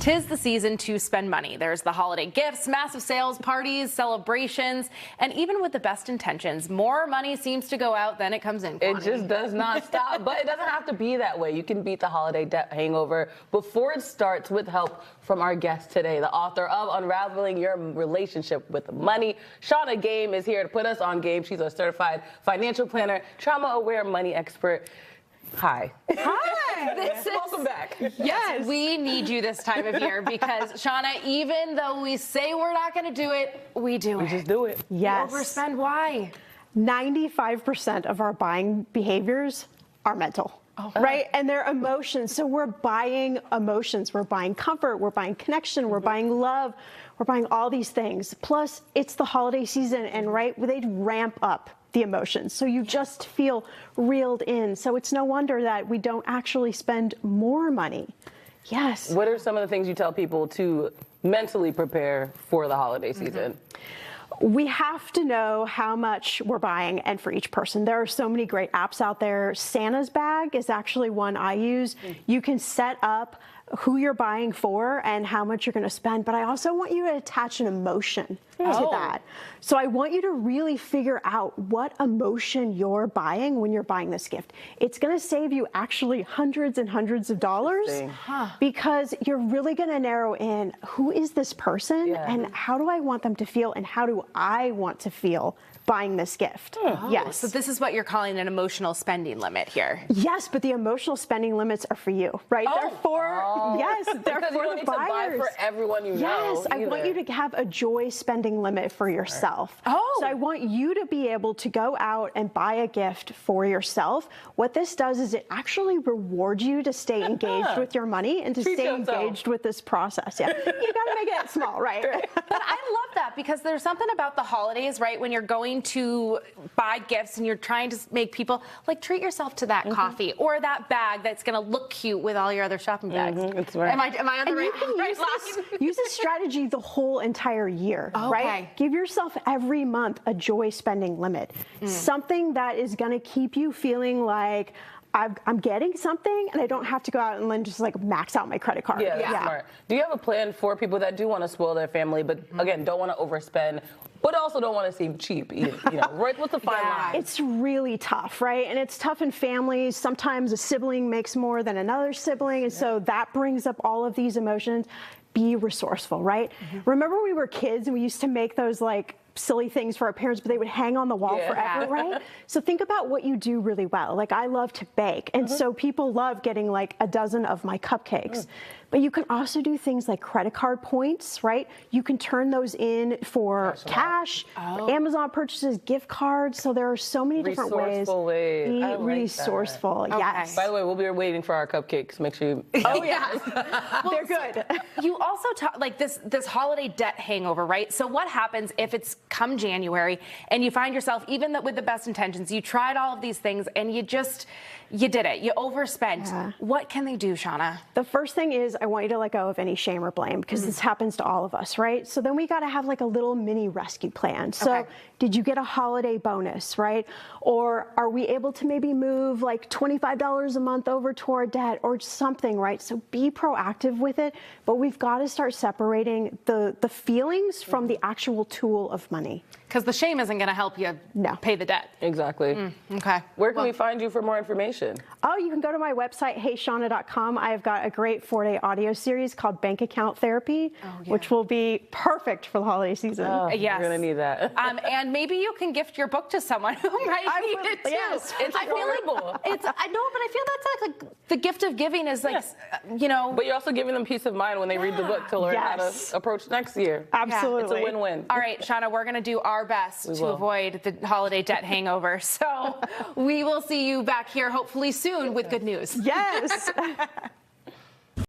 'Tis the season to spend money. There's the holiday gifts, massive sales, parties, celebrations, and even with the best intentions, more money seems to go out than it comes in. It just does not stop, but it doesn't have to be that way. You can beat the holiday debt hangover before it starts with help from our guest today, the author of Unraveling Your Relationship with Money. Shannah Game is here to put us on game. She's a certified financial planner, trauma-aware money expert. Hi. Hi. Welcome back. Yes, we need you this time of year because, Shannah, even though we say we're not going to do it, we do it. We just do it. Yes. We overspend. Why? 95% of our buying behaviors are mental. Right? And they're emotions. So we're buying emotions. We're buying comfort. We're buying connection. We're buying love. We're buying all these things. Plus, it's the holiday season, and they ramp up the emotions. So you just feel reeled in. So it's no wonder that we don't actually spend more money. Yes. What are some of the things you tell people to mentally prepare for the holiday season? We have to know how much we're buying and for each person. There are so many great apps out there. Santa's Bag is actually one I use. You can set up who you're buying for and how much you're going to spend, but I also want you to attach an emotion to that. So I want you to really figure out what emotion you're buying when you're buying this gift. It's going to save you actually hundreds and hundreds of dollars because you're really going to narrow in who is this person and how do I want them to feel and how do I want to feel buying this gift. Yes. So this is what you're calling an emotional spending limit here. Yes, but the emotional spending limits are for you, right? They're for, yes, they're because for you don't the need buyers. to buy for everyone you know. Yes, I want you to have a joy spending limit for yourself. So I want you to be able to go out and buy a gift for yourself. What this does is it actually rewards you to stay engaged with your money and to stay engaged with this process. Yeah, you got to make it small, right? But I love that because there's something about the holidays, right? When you're going to buy gifts and you're trying to make people like treat yourself to that coffee or that bag that's going to look cute with all your other shopping bags. That's right. Am I on the right line? Use this strategy the whole entire year, right? Give yourself every month a joy spending limit. Something that is going to keep you feeling like I'm getting something and I don't have to go out and then just like max out my credit card. Yeah, that's smart. Do you have a plan for people that do want to spoil their family, but again, don't want to overspend, but also don't want to seem cheap either? You know, right? What's the fine line? It's really tough, right? And it's tough in families. Sometimes a sibling makes more than another sibling, and so that brings up all of these emotions. Be resourceful, right? Remember when we were kids and we used to make those like silly things for our parents, but they would hang on the wall forever, right? So think about what you do really well. Like I love to bake, and so people love getting like a dozen of my cupcakes. But you can also do things like credit card points, right? You can turn those in for cash, for Amazon purchases, gift cards. So there are so many different ways. Be resourceful, yes. By the way, we'll be waiting for our cupcakes. Make sure you... Well, they're good. You also talk like this holiday debt hangover, right? So what happens if it's come January and you find yourself, even with the best intentions, you tried all of these things and you did it. You overspent. What can they do, Shannah? The first thing is I want you to let go of any shame or blame because this happens to all of us, right? So then we got to have like a little mini rescue plan. So did you get a holiday bonus, right? Or are we able to maybe move like $25 a month over to our debt or something, right? So be proactive with it, but we've got to start separating the feelings from the actual tool of money. Because the shame isn't going to help you pay the debt. Exactly. Okay. Where can we find you for more information? Oh, you can go to my website, heyshannah.com. I've got a great 4-day audio series called Bank Account Therapy, which will be perfect for the holiday season. Yes. You're going to need that. And maybe you can gift your book to someone who might need it too. Yes, it's horrible. I know, but I feel that's like the gift of giving is like, you know. But you're also giving them peace of mind when they read the book to learn how to approach next year. Absolutely. It's a win-win. All right, Shannah, we're going to do our best to avoid the holiday debt hangover. So we will see you back here hopefully soon with good news. Yes.